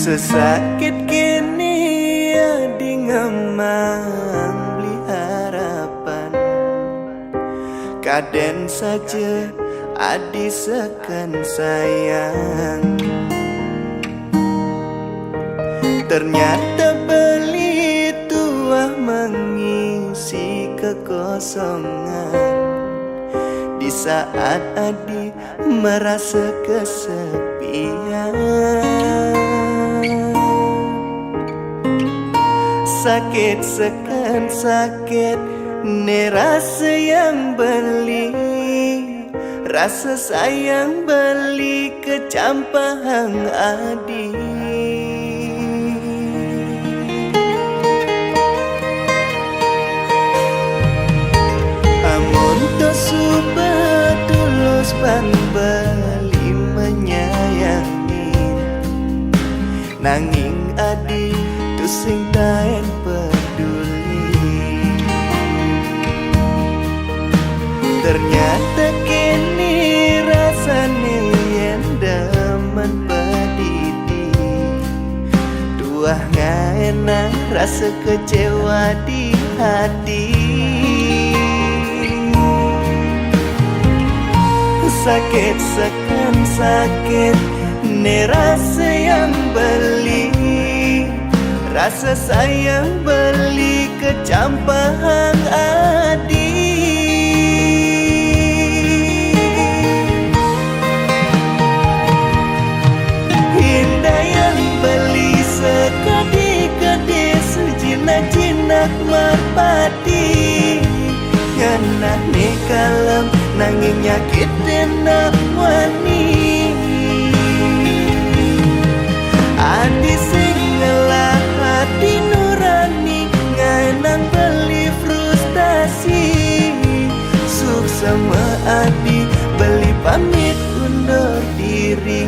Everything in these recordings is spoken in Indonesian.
Sesakit kini adi ngemang beli harapan. Kaden saja adi sekan sayang. Ternyata beli tua mengisi kekosongan. Di saat adi merasa kesepian, sakit sekan sakit ne rasa yang beli, rasa sayang beli kecampang adi. Amun to subetulus pan beli menyayangi, nanging adi tu sing taen peduli. Ternyata kini rasane yen demen pedidi, tuah ngaena rasa kecewa di hati. Sakit sekan sakit ne rasa yang beli, rasa sayang beli kecampang adi. Indah yang beli sekadi-kadi sejinak-jinak merpati. Nganah ne kalem nanging nyakitin nak wani. Adi sing ngelah hati nurani, ngaenang beli frustasi. Suk sama adi beli pamit undur diri.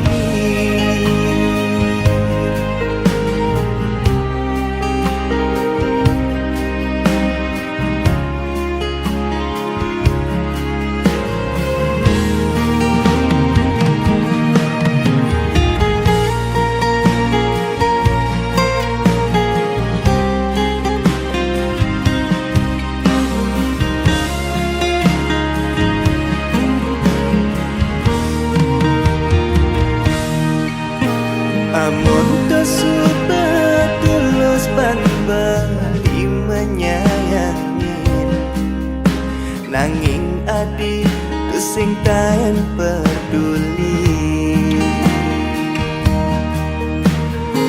Amun to subetulus pan beli menyayangi, nanging adi tu sing taen peduli.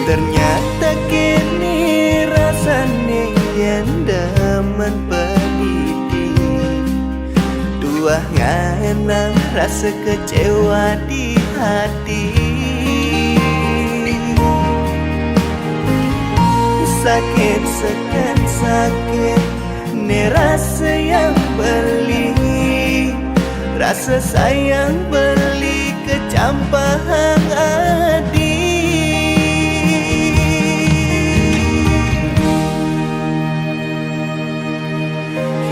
Ternyata kini rasane yen demen pedidi, tuah ngaenang rasa kecewa di hati. Sakit sekan sakit ne rasa yang beli, rasa sayang beli kecampang adi.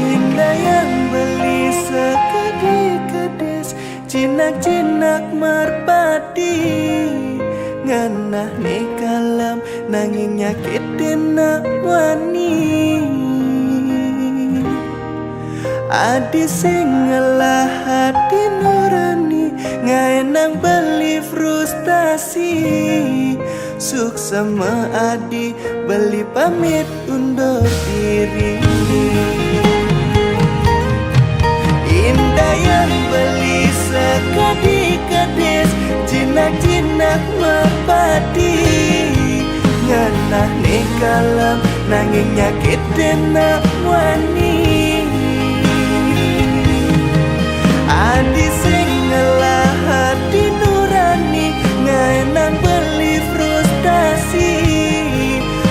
Indah yang beli sekadi-kedis jinak-jinak merpati. Nganah ne kalam nanging nyakitin nak wani. Adi sing ngelah hati nurani, ngaenang beli frustasi. Suk sama adi beli pamit undur diri. Indah yang beli sekadi-kedis jinak-jinak merpati. Nganah ne kalam nanging nyakitin nak wani. Adi sing ngelah hati nurani, ngaenang beli frustasi.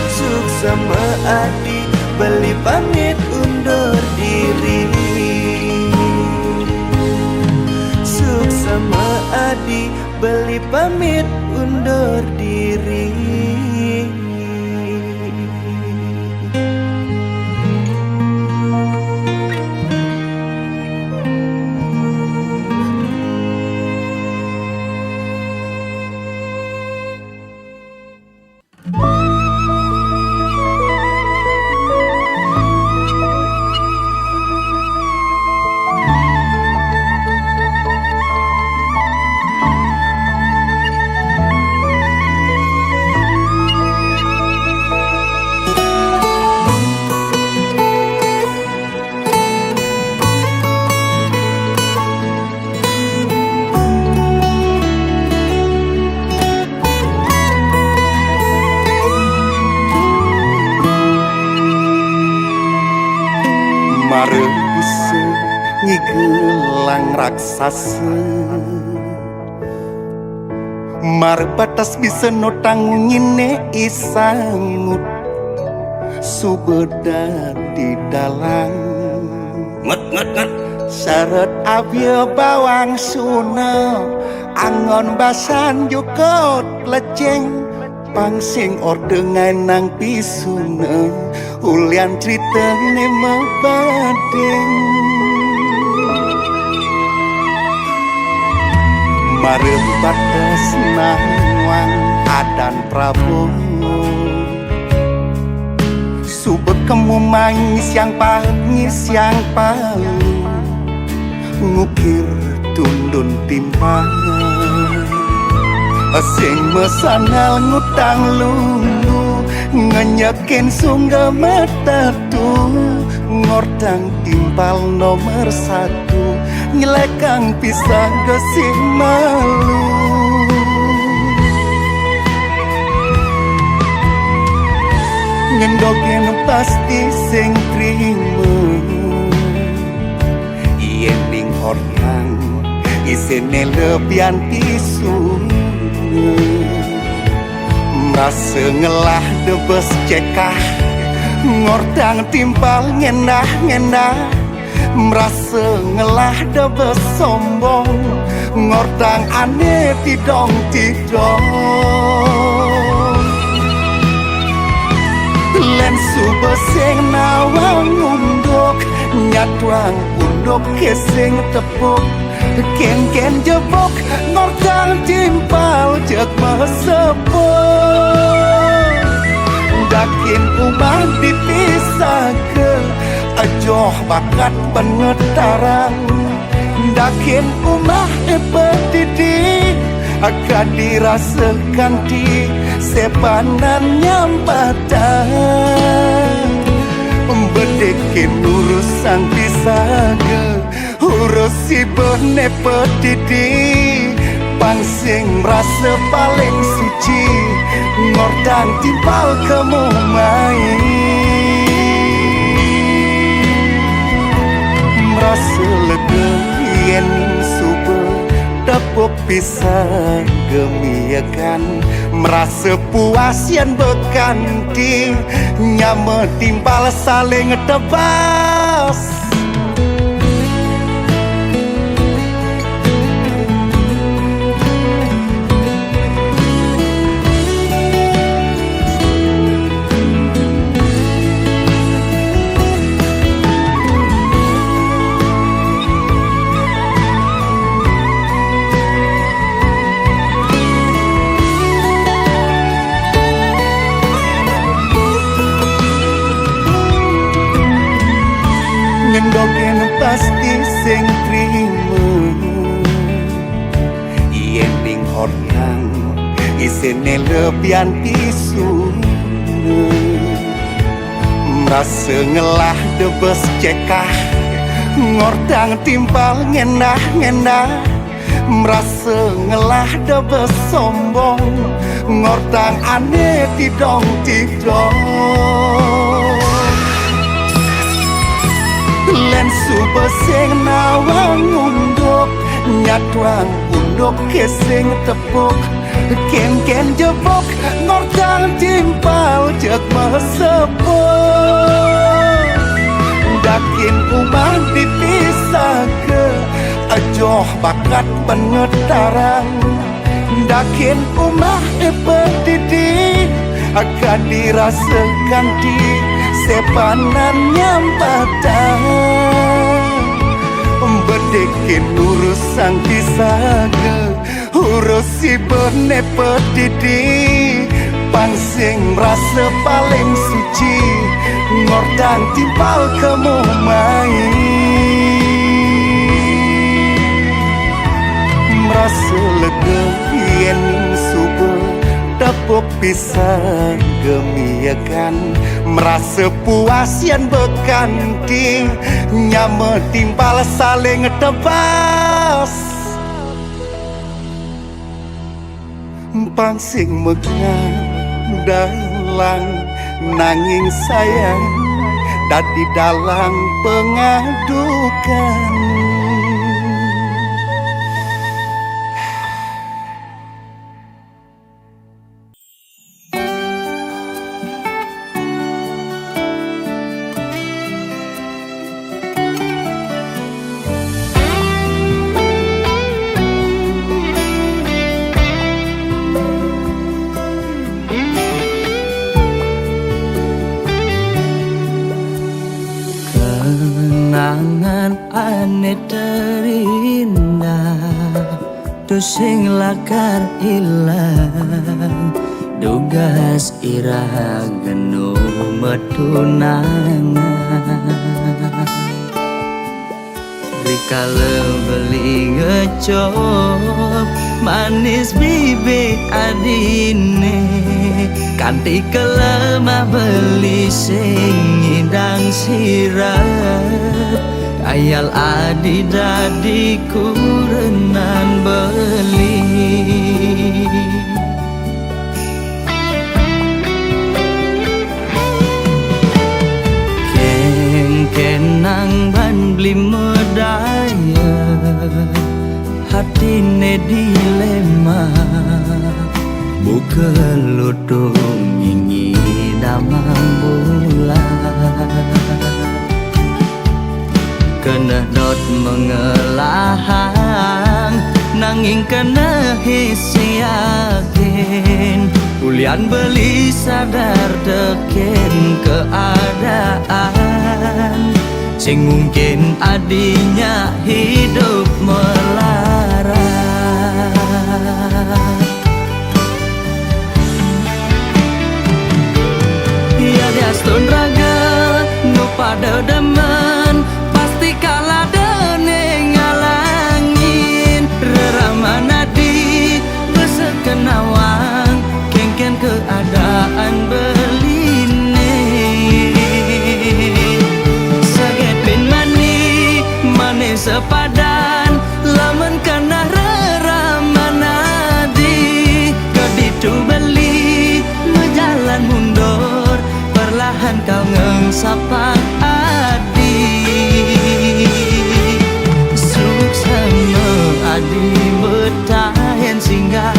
Suk sama adi beli pamit undur diri. Suk sama adi beli pamit undur diri. dalang raksasa marbatas bisa notang ngine isangut subeda di dalang nget syarat abya bawang suna angon basan jukot leceng pangsing ordengan nang pisuna ulian ceritane mebading marem batas nangwang adan Prabowo subek kamu mangis yang pangis yang palu ngukir tundun timpangan sing mesanal ngutang lulu ngenyakin sungga metatu ngortang timpal nomor satu nyelekang pisah gesing malu ngendogen pasti sing trimo yen ning hortang isine lebihan tisu merasa ngelah debes cekah ngortang timpal ngenah merasa ngelah debes sombong ngortang aneh tidong len subesing nawang unduk nyatwang unduk kesing tepuk ken jebok ngortang timpal jek mesepuk dakin umah dipisah ke ajoh bakat pengetarang dakin umah epedidi akan dirasakan di sepanan nyampatan bedekin urusan pisaga urusi bene pedidi pangsing rasa paling suci ngordang timpal kamu main merasa lega yen subuh tepuk pisah gemiakan merasa puas yang bekanti nyama timpal saling tebas ngendogen pasti sing trimo yen ning hortang isine lebihan tisu merasa ngelah debes cekah ngortang timpal ngenah merasa ngelah debes sombong ngortang aneh tidong len subesing nawang unduk nyatwang unduk kesing tepuk ken jebok ngortang timpal jek mesepuk dakin umah dipisah ke ajoh bakat pengetarang dakin umah epedidi akan dirasakan di sepanan nyampatan bedekin urusan pisaga urusi bene pedidi pangsing rasa paling suci ngordang timpal kamu main merasa lega yen subuh tepuk pisah gemiakan merasa puas yang bekanti nyama timpal saling tebas pangsing megang dalang nanging sayang tadi dalang pengadukan Aku sing lakar ilang dugas ira genu metunangan Rikala beli ngecop manis bibit adine kanti kelemah beli sing ngidang sirap ayal adi dadi kurenan beli kenang ban beli medaya hatine dilema buka lutung ingi damang bulan kena dot mengelahang nanging kena hisi yakin ulian beli sadar teken keadaan sing mungkin adinya hidup melarat ya diastun raga nu pada demen pasti kalah dene ngalangin reramana di besekenawang kengken keadaan beline saget bin mani mane sepadan lamun kana reramana di keditu beli mejalan mundur perlahan kau ngengsapang adi suksama adi betahen singgah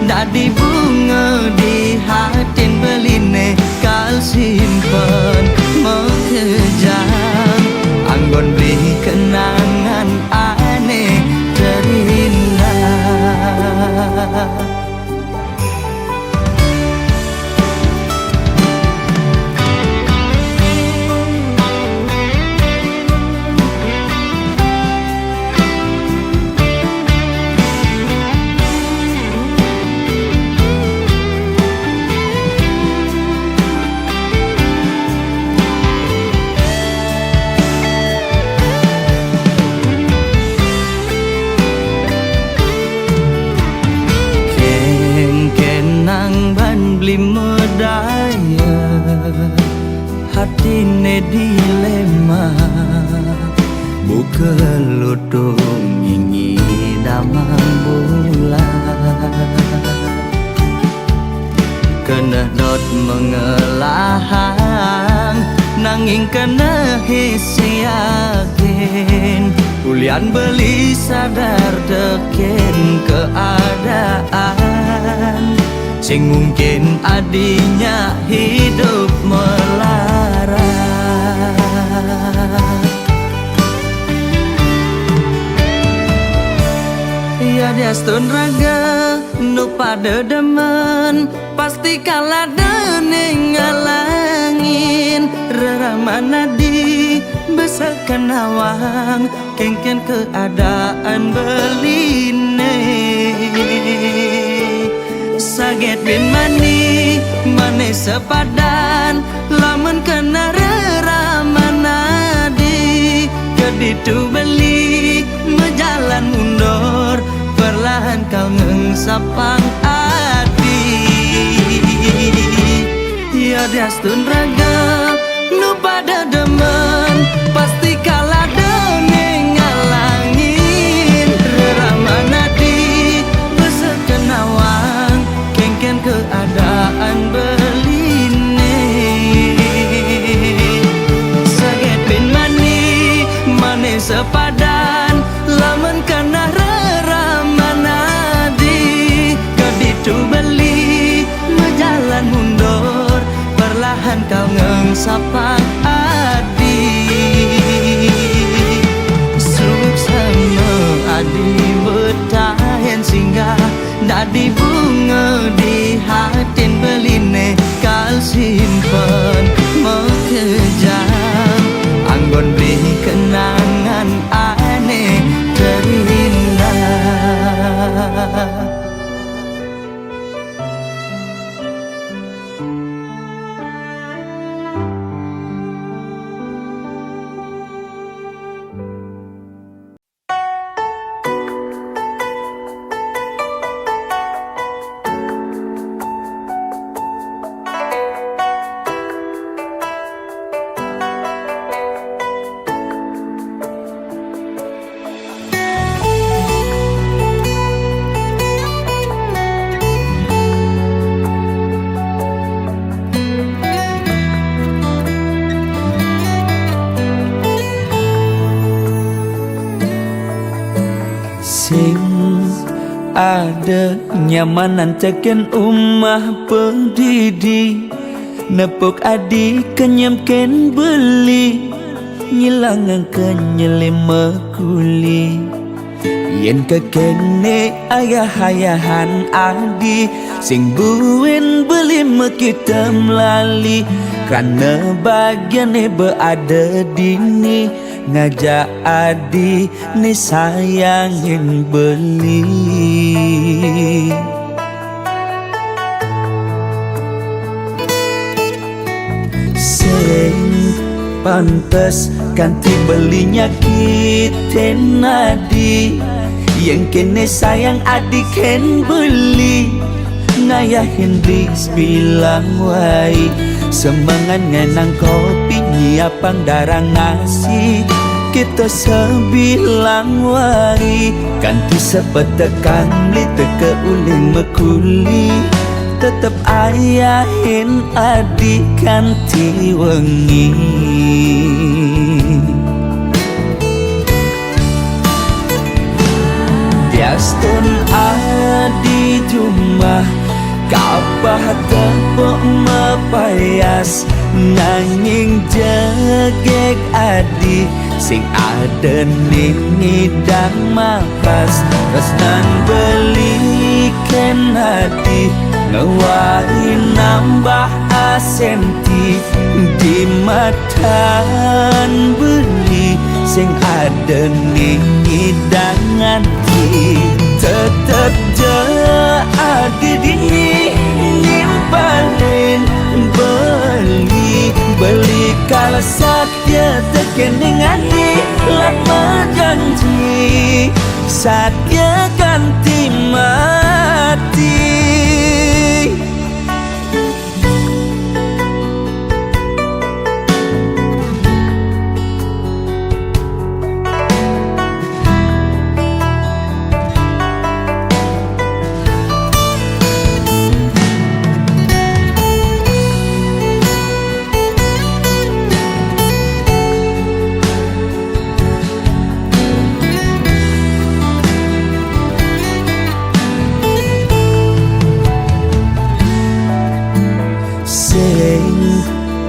dadi bunga di hatin beline kal simpen mengejam anggon beli kenangan aneh terindah beli medaya hatine dilema buka lutung ingi damang bulan kena dot mengelahang nanging kena hisi yakin ulian beli sadar teken keadaan sing mungkin adinya hidup melarat ya diastun raga nu pada demen pasti kalah dene ngalangin reramana di besakan awang kengken keadaan beline saget bin mani mane sepadan lamun kena reramana di keditu beli mejalan mundur perlahan kau ngengsapang adi ya diastun raga nu pada demen pasti kalah dene ngalangin reramana di besekenawang kengken keadaan beline saget bin mani mane sepadan lamun kana reramana di keditu beli mejalan mundur perlahan kau ngengsapang adi suksama adi betahen singgah dadi bunga di hatin beline kal simpen mengejam anggon beli kenangan aneh terindah Sing ada nyamanan tekan umah pendidi nepok adi kenyamken beli nyilangan kenyelima kuli yen kekene ayah-ayahan adi sing buin beli kita melali karena bagiannya berada dini ngajak adi ni sayangin beli sing pantes ganti belinya kita nadi yang kene sayang adi ken beli ngayahin bis bilang wai semangat ngenang kopi nyiapang darang nasi kita sebilang wari ganti sepetekan beli teke uling mekuli tetep ayahin adik ganti wengi Diaston adi jumah kapah tepuk mepayas nanging jegek adi sing ada ning ngidang mapas resnan beli ken hati ngewari nambah asenti di matan beli sing ada ning ngidang hati tetep je adi dini nimpalin beli kalau satya tekening adi lama janji satya ganti mati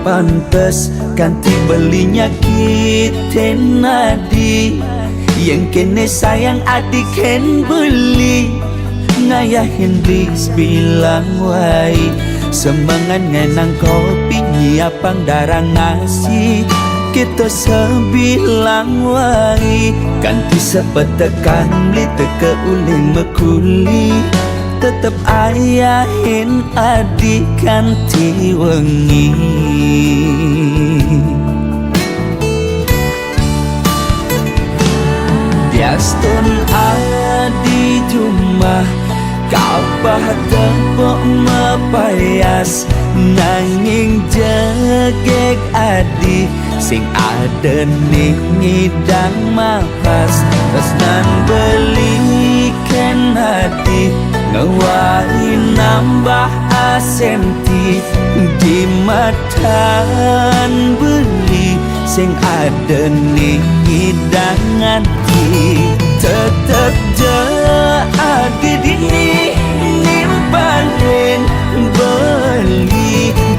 pantes ganti belinya kita nadi yang kene sayang adik ken beli ngayahin bis bilang wai semangat ngenang kopi nyiapang darang nasi kita sebilang wai ganti sepetekan beli teke uling mekuli tetep ayahin adik ganti wengi Diaston adi jumah kapah tepuk mepayas nanging jegek adi sing ada ning ngidang mapas resnan beli ken hati ngewari nambah asenti di matan beli sing ada ning ngidang hati tetep je adi dini nimpalin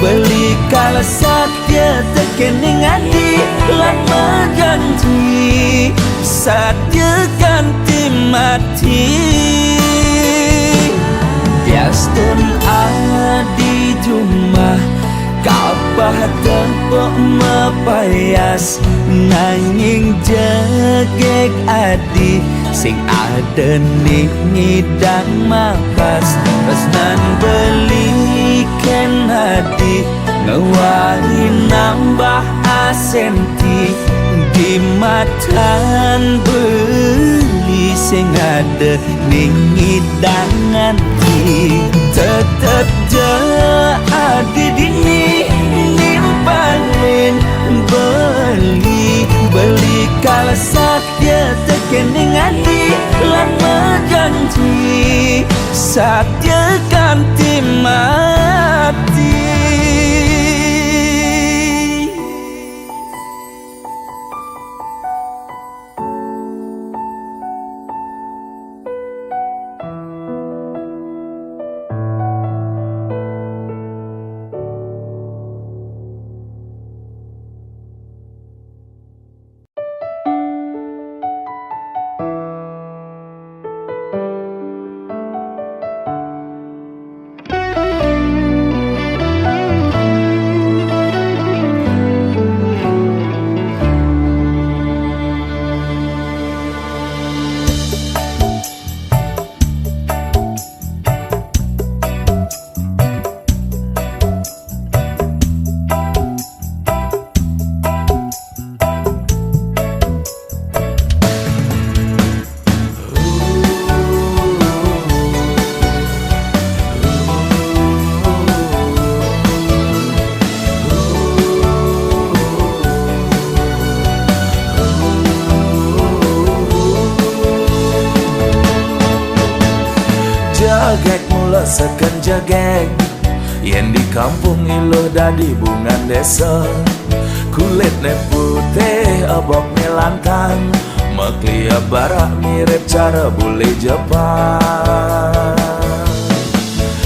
beli kalau satya tekening adi lama janji satya ganti mati Diaston adi jumah kapah tepuk mepayas nanging jegek adi sing ada ning ngidang mapas resnan beli ken hati ngewari nambah asenti di matan beli sing ada ning ngidang hati tetep je adi dini nimpalin beli kalau satya tekening adi lama janji satya ganti mati jagek mula seken jagek yen di kampung iluh dadi bungan desa. Kulitnya putih abok melantang, maklia barak mirip cara bule Jepang.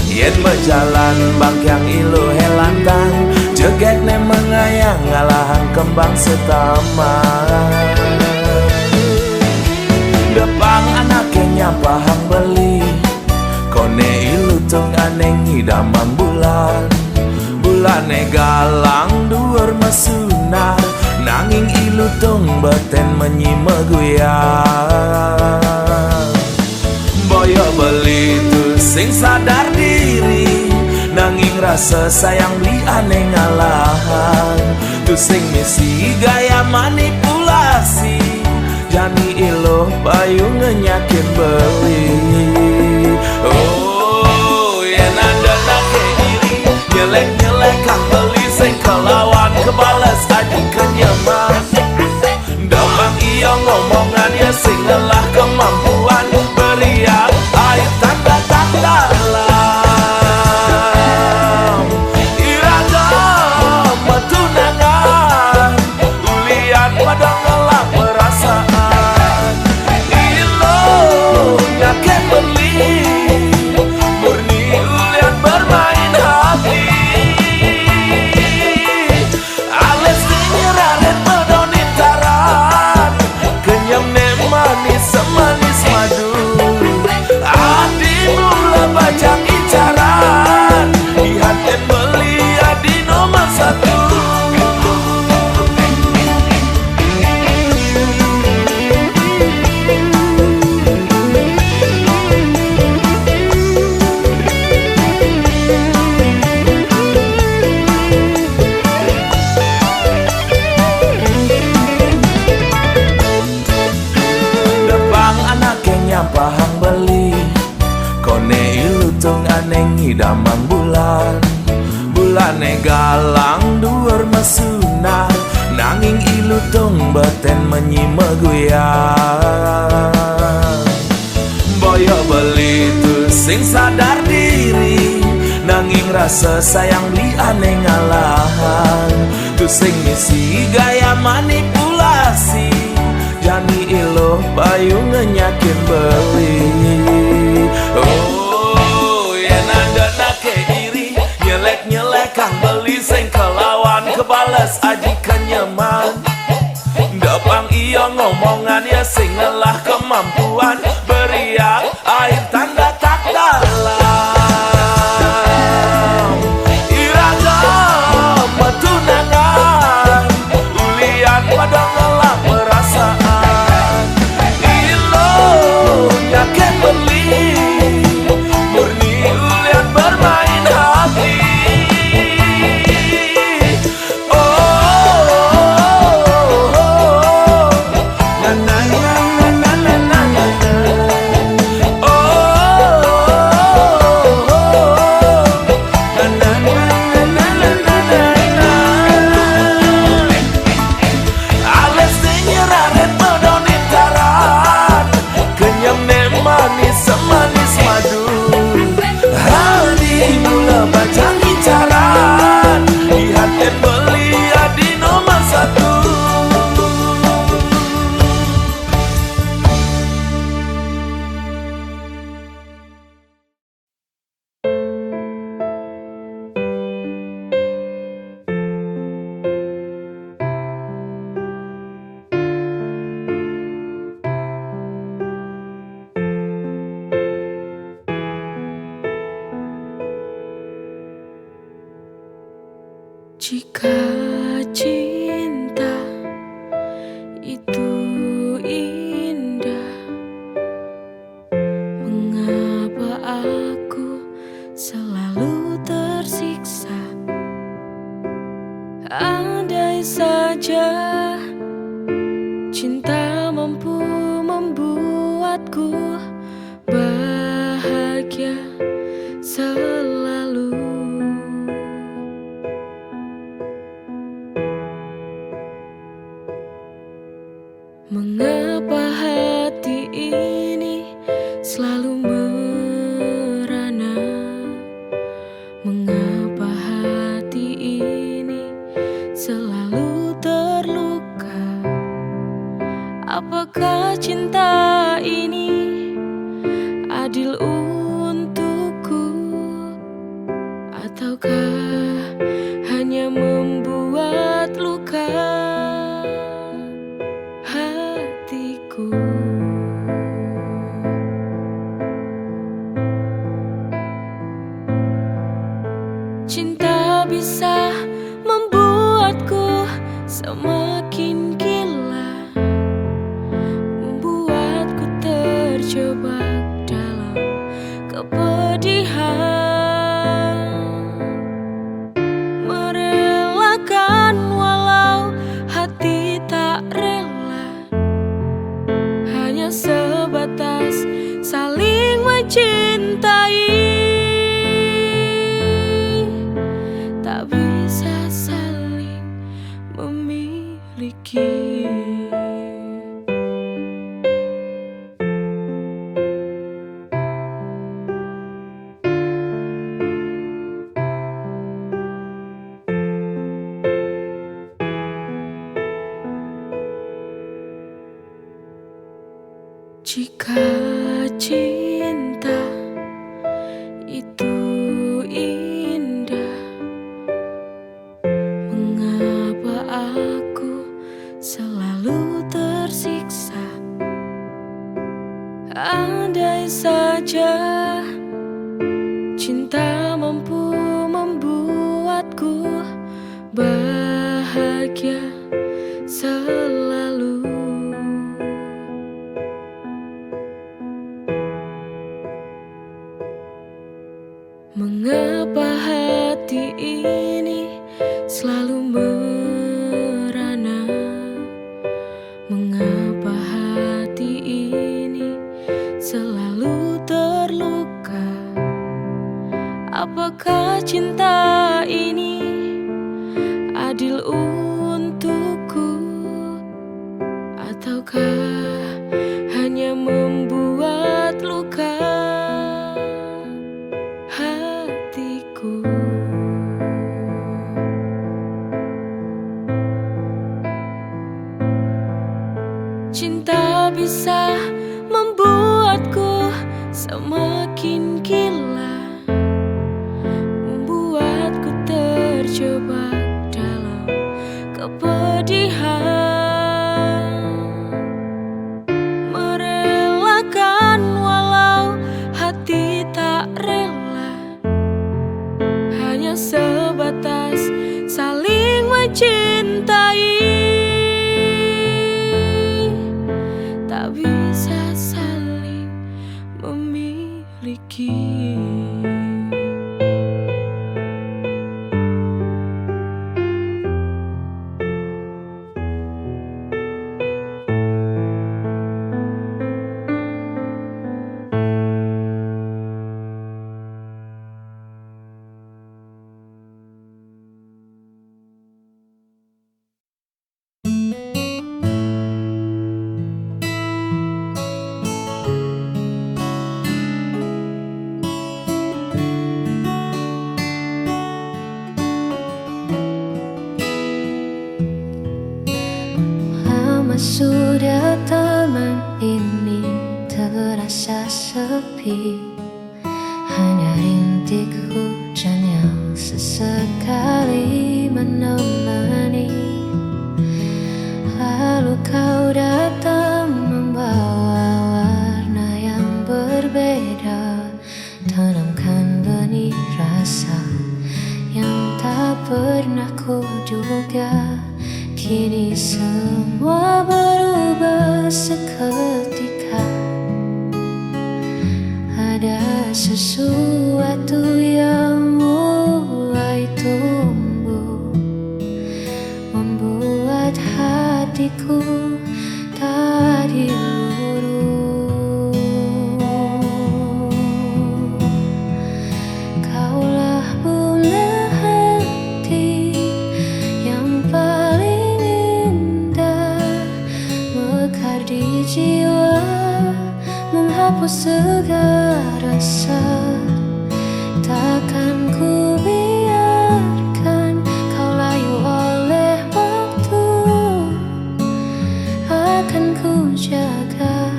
Yen berjalan bangkyang iluh helantang, jageknya mengayang ngalahan kembang setaman. Depang anaknya pahang beli, kone ilu tung aneng hidamang bulan. Bulane galang duur mesunar, nanging ilu tung beten menyima guyang. Boyo beli tu sing sadar diri, nanging rasa sayang beli aneh ngalahan. Tu sing misi gaya manipulasi, jani iluh payu ngenyakin beli. Oh, yen ada nake iri, nyelek-nyelek kang beli sing kelawan kebales aji kenyaman. Damang iya ngomongan ya sing lelah kemampuan, beriak air tanda-tanda lam. Iragam tunangan, ulian padang ngelak perasaan. Ilo nyake beli, murni ulian bermain hati. Ales dinyeraret medonin taran, kenyam ne manis semanis madu. Adi mula bajang incaran, dihaten beli adi nomor satu. Depang anaknya pahang beli, kone ilu tung aneng hidamang bulan. Bulane galang duur mesunar, nanging ilu tung beten menyima guyang. Boyo beli tu sing sadar diri, nanging rasa sayang beli aneh ngalahan. Tu sing misi gaya manipulasi, jani iluh payu ngenyakin beli. Oh, yen ada nake iri, nyelek-nyelek kang beli sing kelawan kebales aji kenyaman. Depang iya ngomongan ya sing lelah kemampuan, beriak air tanda tak dalam. Iragam tunangan, ulian padang ngelak perasaan. Ilo nyake beli, murni ulian bermain hati. Oh, na na na na na na na na. Na na na na na na na na. Ales dinyeraret medonin taran, kenyam ne manis semanis madu. Hadi mula bajang incaran, dihaten beli adi nomor satu. Jika cinta itu indah, mengapa aku selalu tersiksa? Andai saja cinta mampu membuatku bahagia selalu. Mengapa hati ini selalu merana? adil untukku, ataukah hanya membuat luka hatiku? Cinta bisa membuatku semakin gila, membuatku terjebak dalam kepedihan, merelakan walau hati tak rela, hanya sebatas saling mencintai. Tak bisa saling memiliki. Jika cinta itu indah, mengapa aku selalu tersiksa? Andai saja cinta mampu membuatku bahagia selalu. Mengapa hati ini selalu merana? Mengapa hati ini selalu terluka? Apakah cinta ini adil untukku, ataukah hanya membuat luka hatiku? Cinta bisa membuatku semakin gila, membuatku terjebak dalam kepedihan, merelakan walau hati tak rela, hanya sebatas saling mencintai. Tak bisa saling memiliki. Sudah taman ini terasa sepi, hanya rintik hujan yang sesekali menemani. Lalu kau datang membawa warna yang berbeda, tanamkan benih rasa yang tak pernah kuduga. Kini semua berubah seketika, ada sesuatu yang mulai tumbuh, membuat hatiku tak diluru. Kaulah bunga hati yang paling indah, mekar di jiwa, menghapus segala rasa. Takkan ku biarkan kau layu oleh waktu, akan ku jaga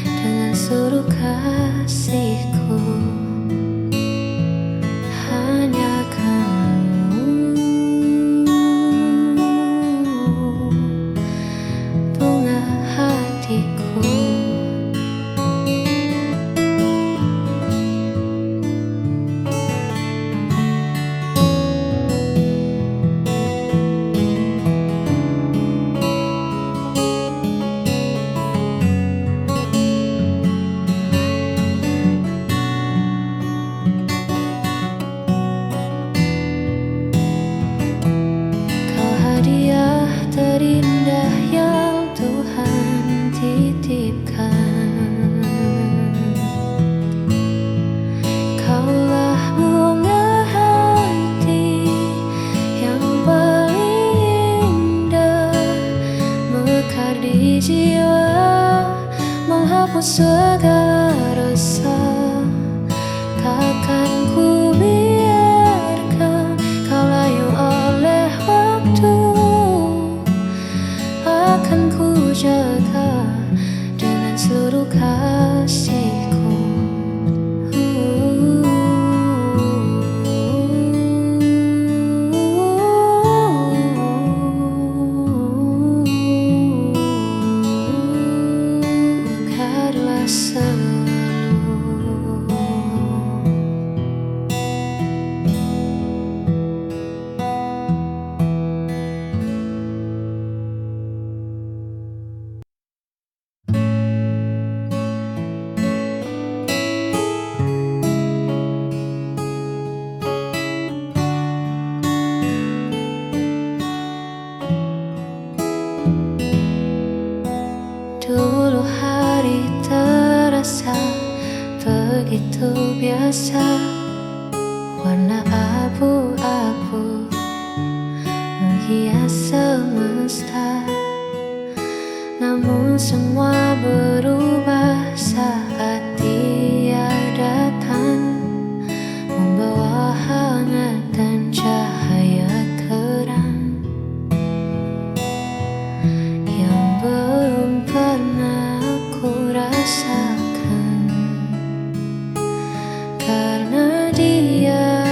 dengan seluruh kasih segala rasa. Takkan ku biarkan kau layu oleh waktu. Akan ku jaga dengan seluruh kasihku. Engkaulah selalu. Dulu hari terasa begitu biasa, warna abu-abu menghias semesta. Namun semua berubah saat dia datang, membawa hangat dan cahaya terang yang belum pernah aku rasakan. Karena dia,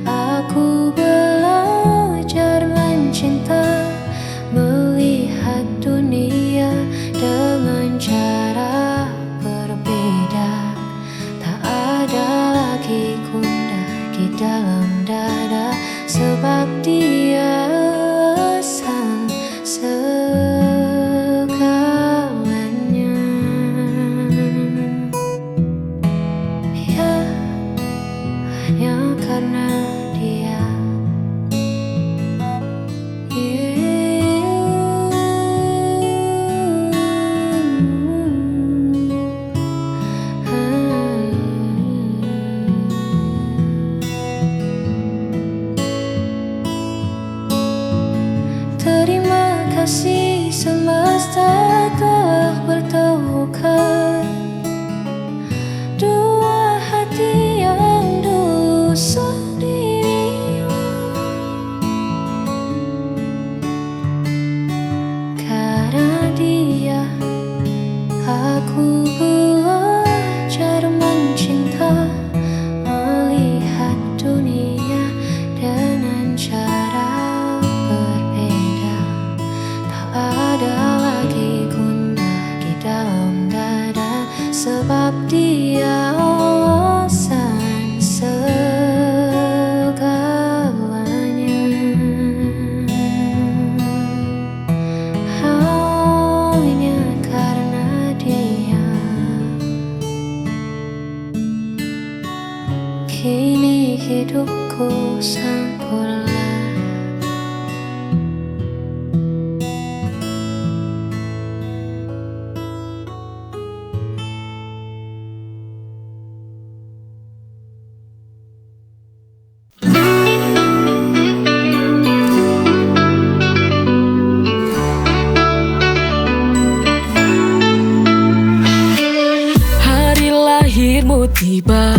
aku belajar mencinta, melihat dunia dengan cara berbeda. Tak ada lagi gundah di dalam dada, sebab dia sang segalanya. Ya, hanya karena dia. Terima kasih semesta telah bertemukan dua hati yang dulu sendirian. Karena dia, aku belajar mencinta, melihat dunia dengan cara berbeda. Tak ada lagi gundah di dalam dada, sebab dia alasan segalanya. Hanya karena dia, kini hidupku sempurna. Hari lahirmu tiba,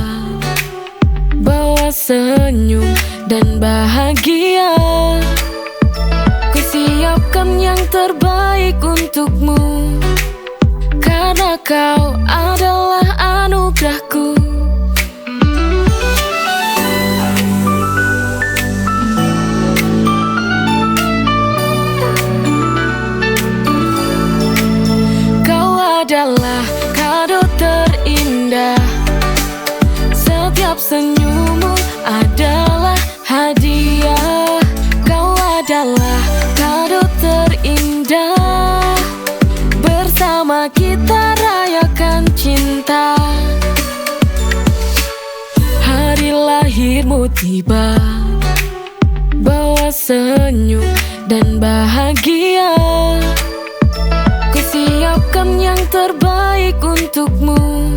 bawa senyum dan bahagia. Kusiapkan yang terbaik untukmu, karena kau adalah anugerahku. Kau adalah kado terindah, setiap senyummu adalah hadiah. Kau adalah kado terindah, bersama kita rayakan cinta. Hari lahirmu tiba, bawa senyum dan bahagia. Kusiapkan yang terbaik untukmu,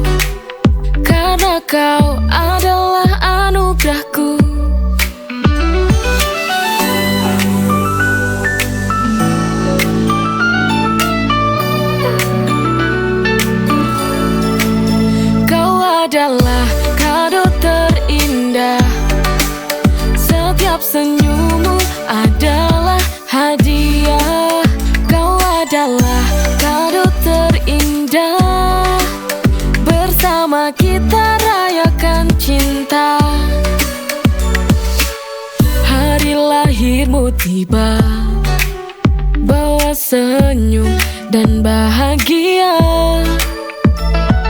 karena kau adalah anugerahku. adalah kado terindah. Setiap senyummu adalah hadiah. Kau adalah kado terindah. Bersama kita rayakan cinta. Hari lahirmu tiba, bawa senyum dan bahagia.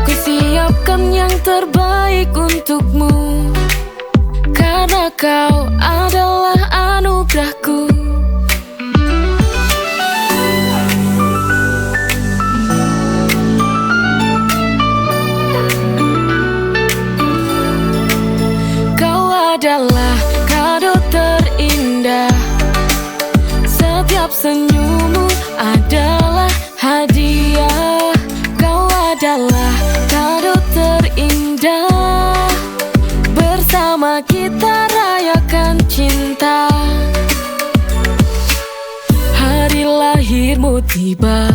Ku siapkan yang terbaik untukmu, karena kau adalah anugerahku. Kau adalah kado terindah. Setiap senyummu adalah hadiah. Kau adalah kado terindah. Bersama kita rayakan cinta. Hari lahirmu tiba,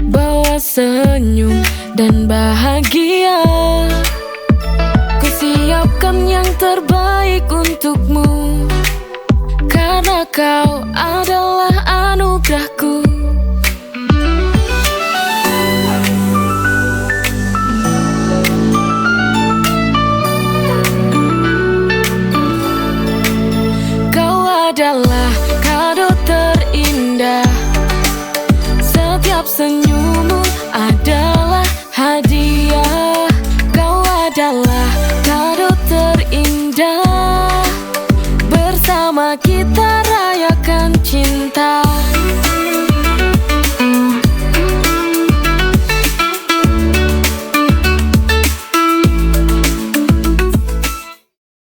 bawa senyum dan bahagia. Ku siapkan yang terbaik untukmu, karena kau adalah anugerahku. Kau adalah kado terindah. Setiap senyummu adalah hadiah. Kau adalah kado terindah. Bersama kita